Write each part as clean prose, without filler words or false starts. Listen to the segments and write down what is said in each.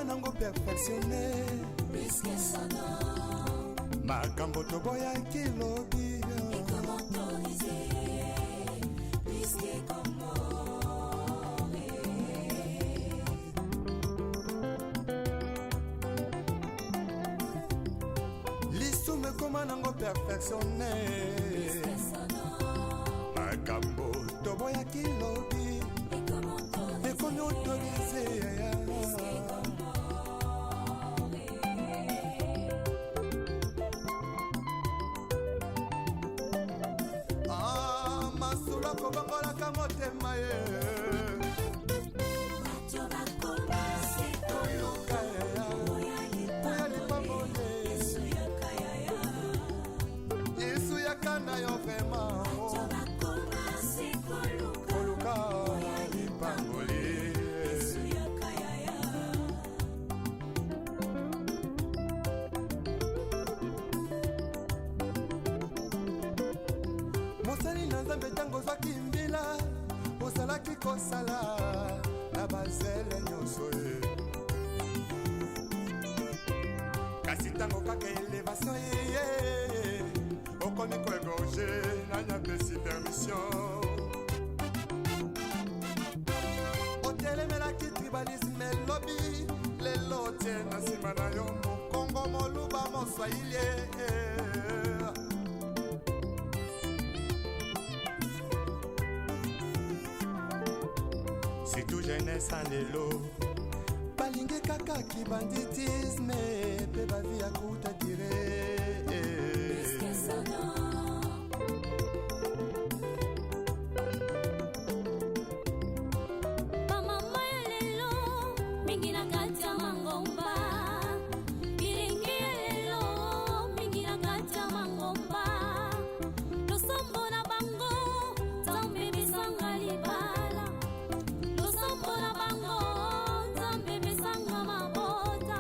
nango perfectionné Risque sonore makambo toboya kilobi et comment autoriser risque comment lisume koma nango perfectionné Risque sonore makambo toboya kilobi et comment autoriser kobangolaka motema ye koluka oya lipambone yesu yakana yo vrema koluka oya lipamboli mosali na nzambe ntango ozwaki mbila ozalaki kosala na bazele nyonso ye kasi ntango kaka elevation yeye okomi koegorge nanyapesi permission otelemelaki tribalisme elobi lelo tie na nsima na yo mokongo moluba moswahili surtout jeunesse en lelo balingi kaka kibanditisme pe bavi ya kuta dire bamama ya lelo mingi na kati ya mangomba bilingi ya lelo mingi na kati ya mangomba losombo na bango nzambe bisanga libala losombola bango nzambe besanga mabota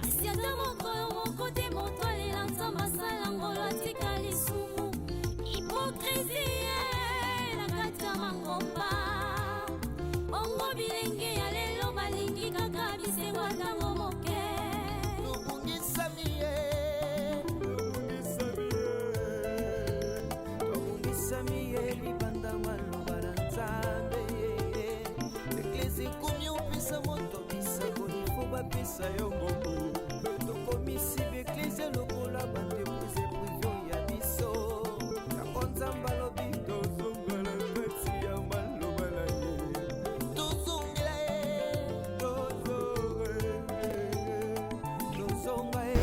kasi ata mokolo moko te moto alela nzambe asala ngolo atika lisumu hipokrisie na kati ya mangomba bongo bilenge ya lelo balingi kaka bisengo ntango moke tobungisami ye libanda maloba na nzambe eklesi komi opesa moto bisango nifo bapesa yo ngombo tokomisi beklesi lokola bandepuse privio ya biso yango nzambe alobi tozongala kati ya maloba na ye tozongela ye tozonga ye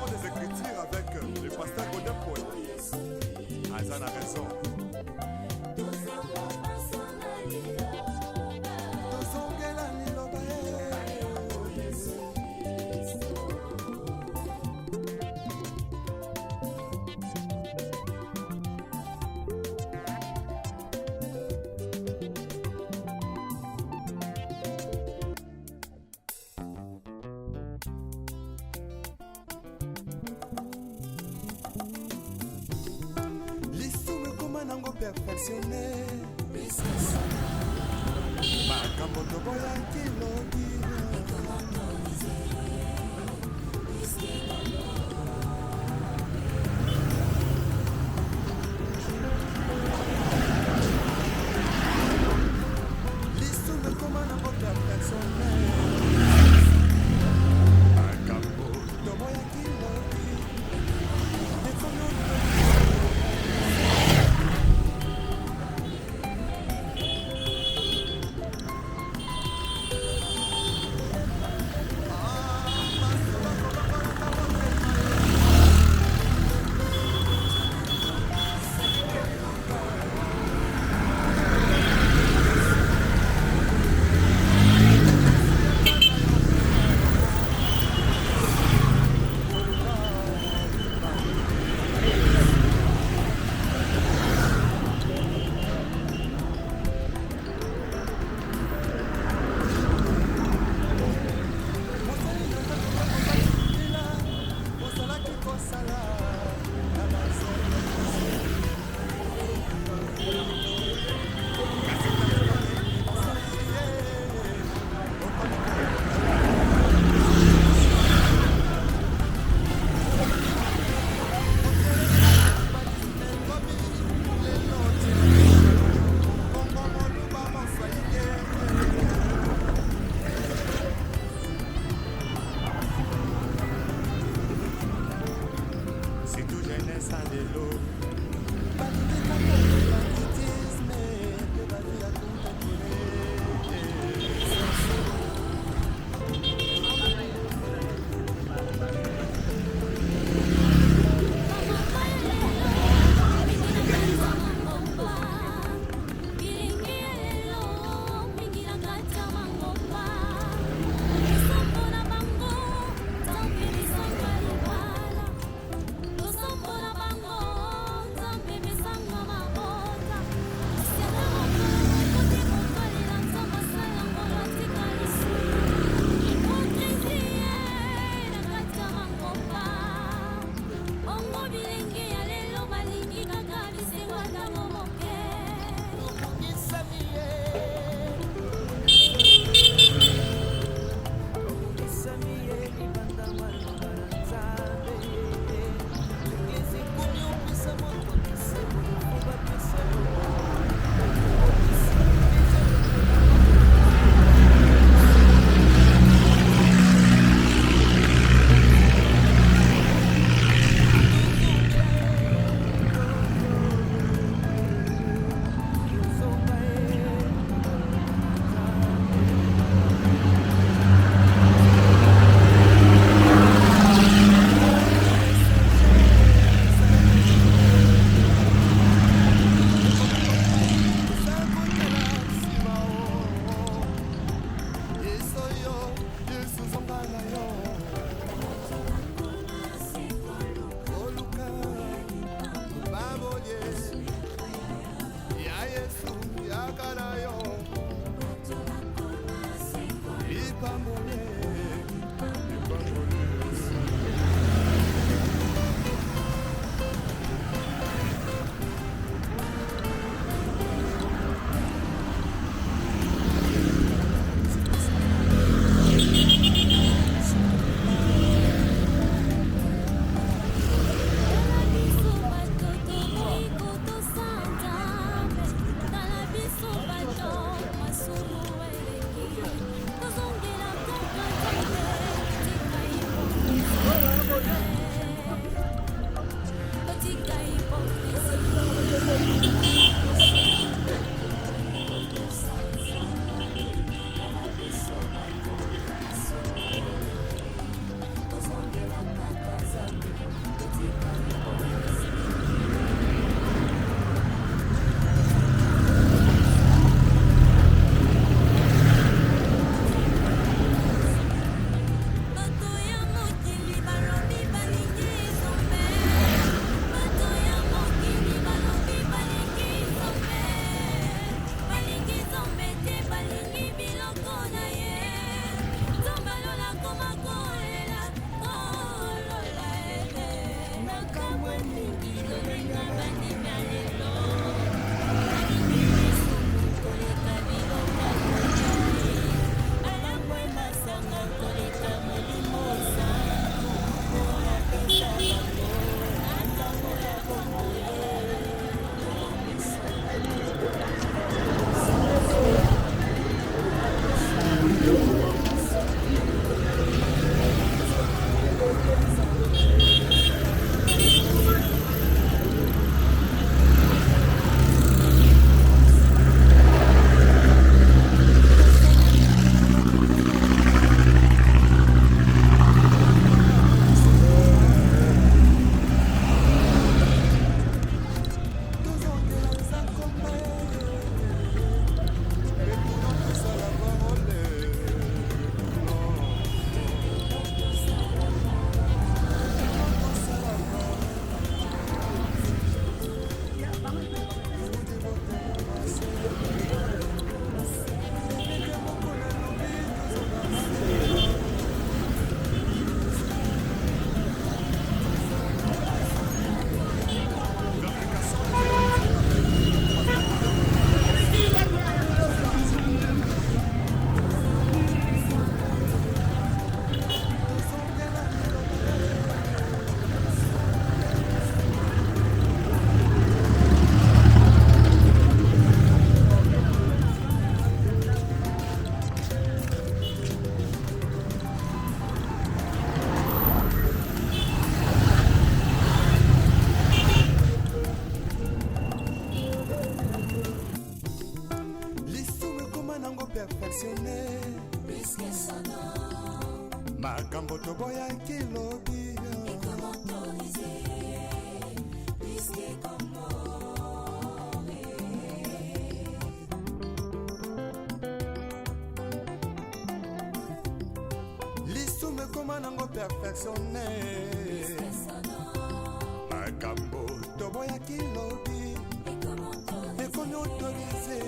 des Écritures avec le pasteur Godin Paul. Azan a raison. Perfectionné makambo toboyaki loki lisume koma nango perfectionné makambo toboyaki loki perfectionné makambo toboyaki lobi lisume koma nango perfectionné makambo toboyaki lobi ekomi autorisé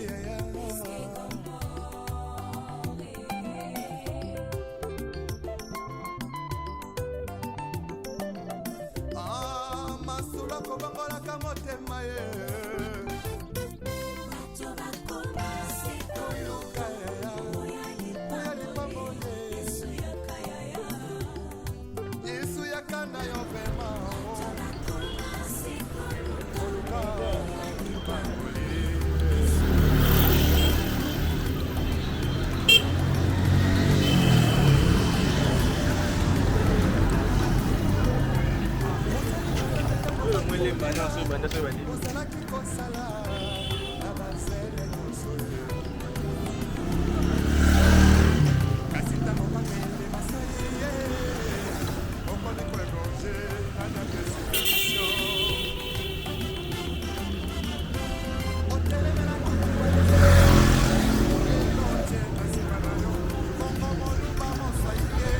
masula kobongolaka motema ye yesu yakana yo vrema ozalaki kosala na bazele nyonso kasi ntango bamele masoi ye okoni koegonge ana destination otelemela elonje na nsima na yo kongo moluba mosai ye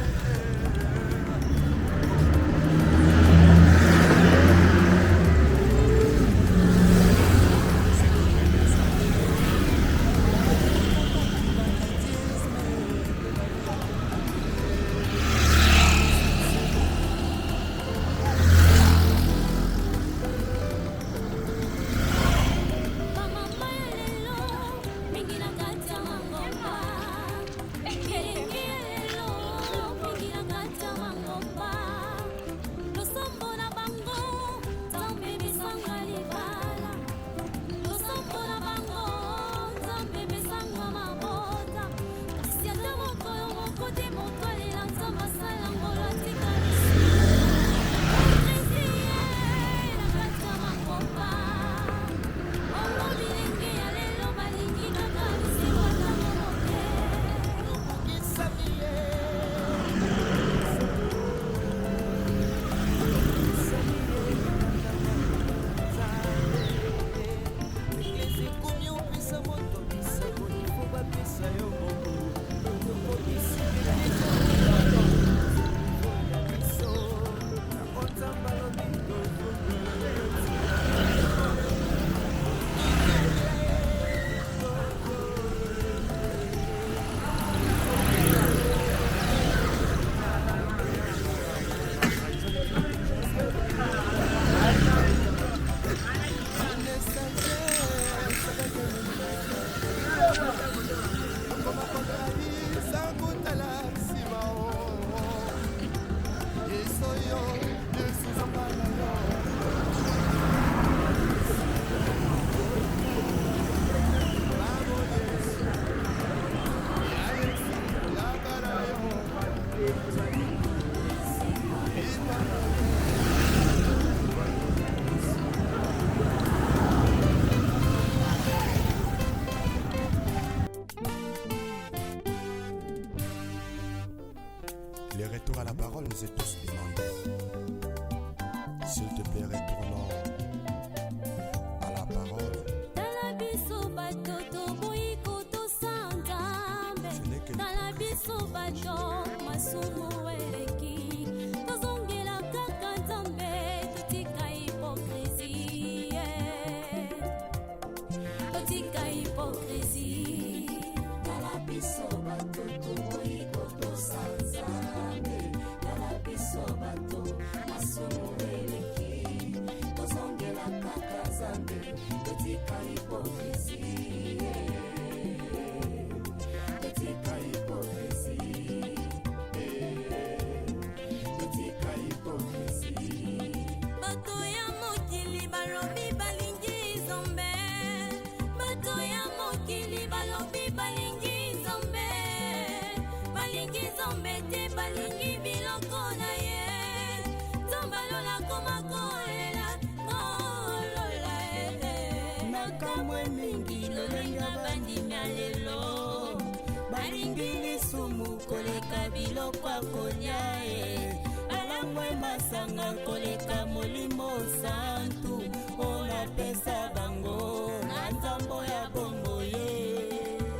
Les retours à la parole nous est tous demandés. S'il te plaît, retournons à la parole. alingi lisumu koleka biloko akolia alangwe masanga koleka molimo santu oyo apesa bango na nzambo ya bongo ye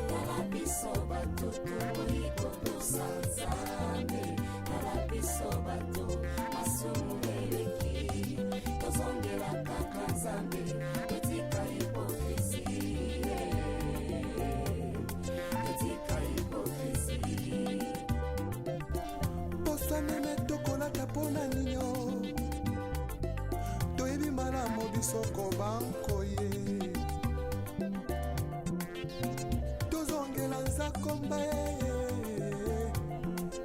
tala biso bato tokoyi kotosa nzambe tala biso bato masumu eleki tozongela kaka nzambe etika hipokrisi etika hipokrisi posanene tokolaka mpona nino toyebi malamu bisoko bankoye tozongela nzakomba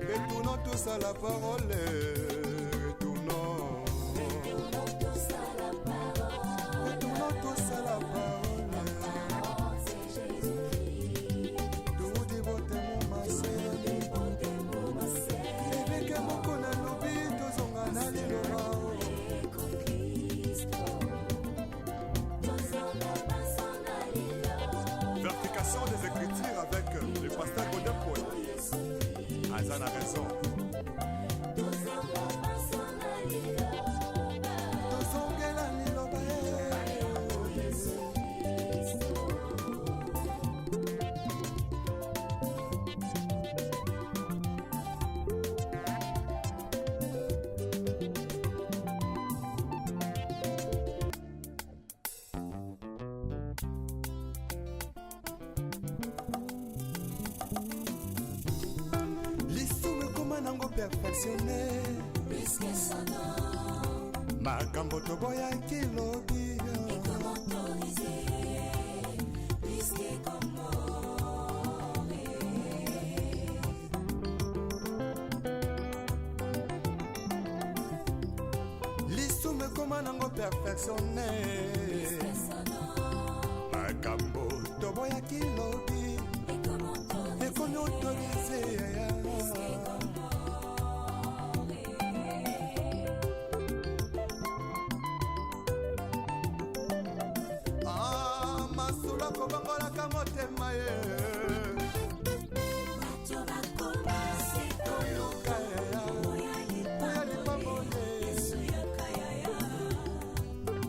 retournons tous à la parole retournons tous à la parole toudi botemo mase ebeke moko na lobi tozonga na liloba Vertication des Écritures avec le pasteur Godin Paul. Azan a raison. Nango perfectionné puisque sonore makambo toboyaki lobi ekomotorise puisque komore lisumu ekoma nango perfectionné puisque sonore makambo toboyaki lobi ekomotorise kobangolaka motema ye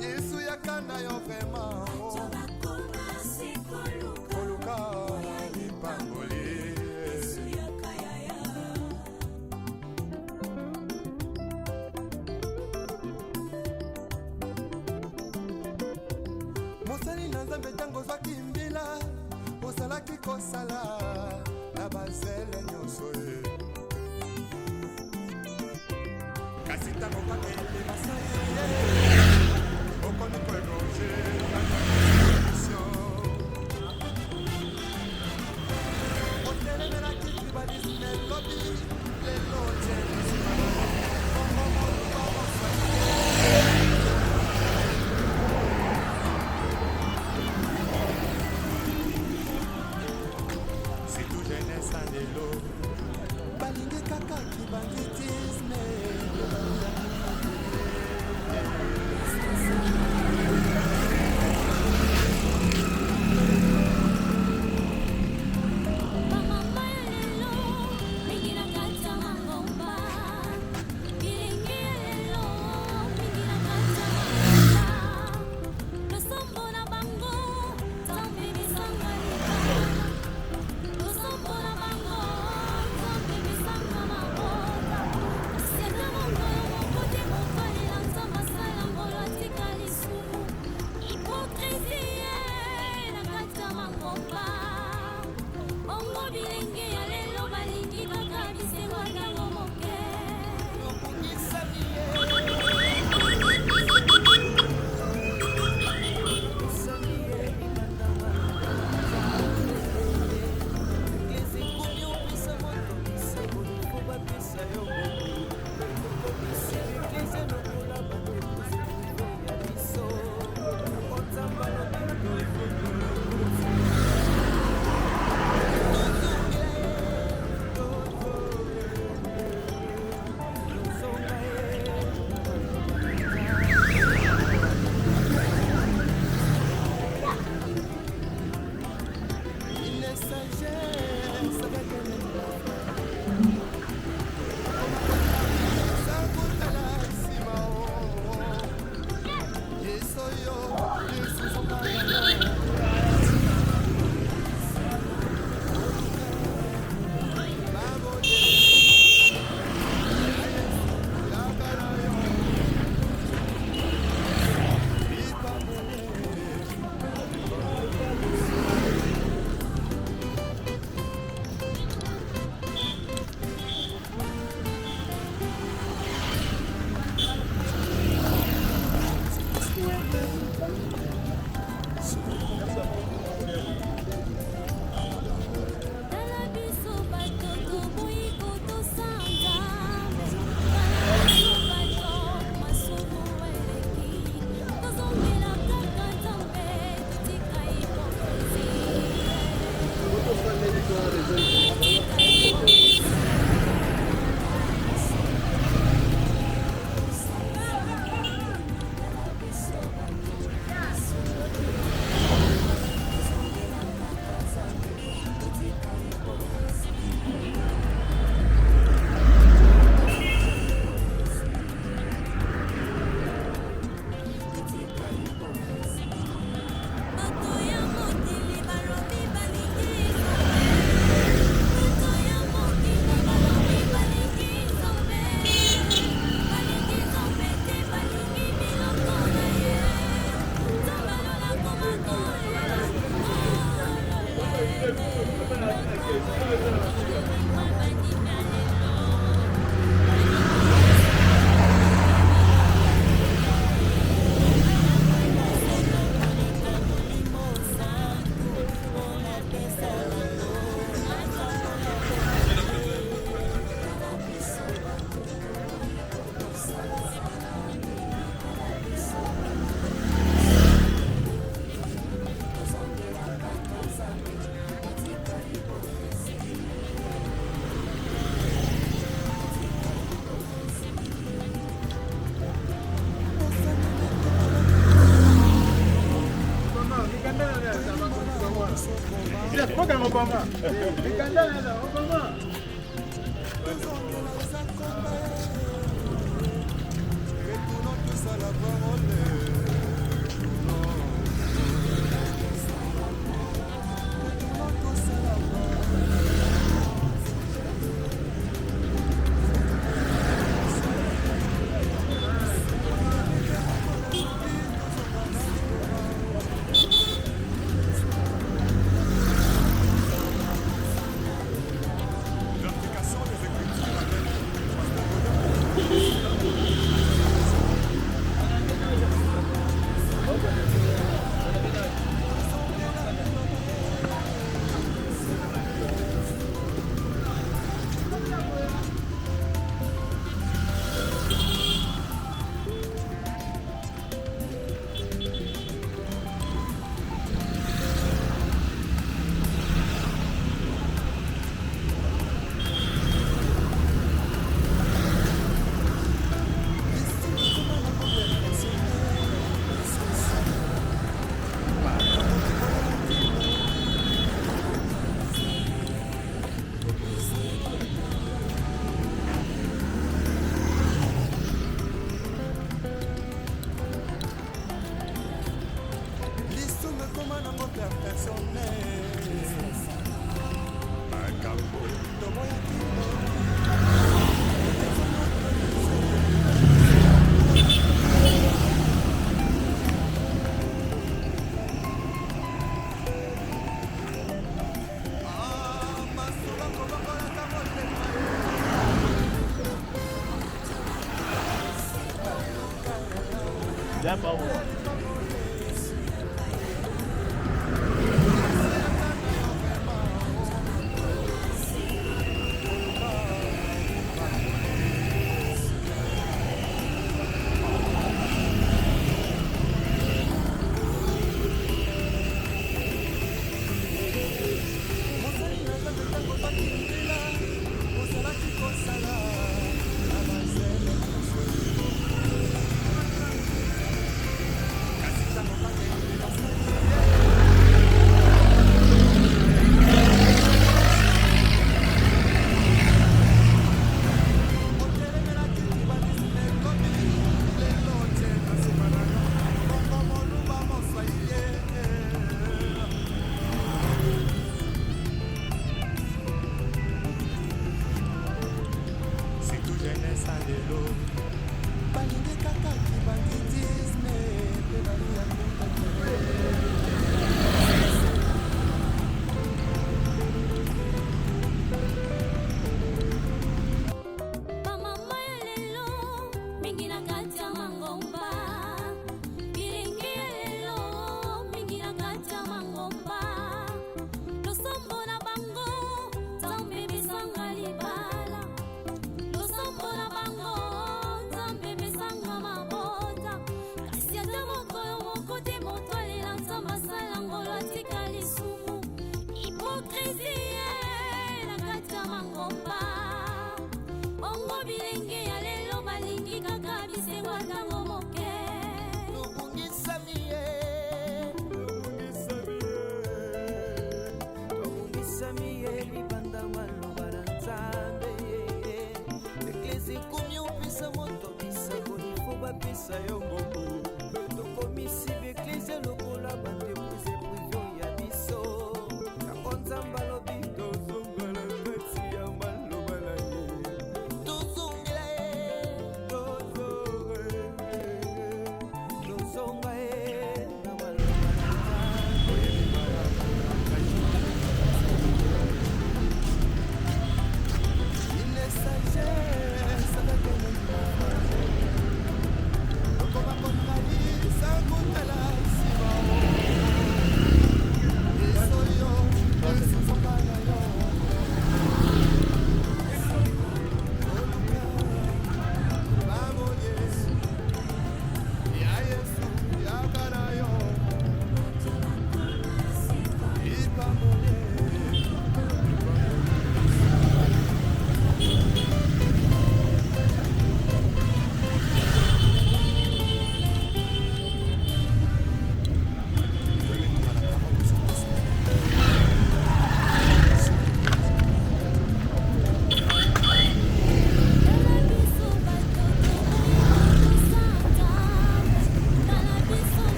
yesu yakanda yo vrema koluka lipangoli mosali na nzambe ntango ozwaki mbila ozalaki kosala na bazele nyonso ye kasi ntango bakende basayeye okoni koegonge otelemelaki tribalisme lobi lelo balingi kaka kibanditisme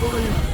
Coraline.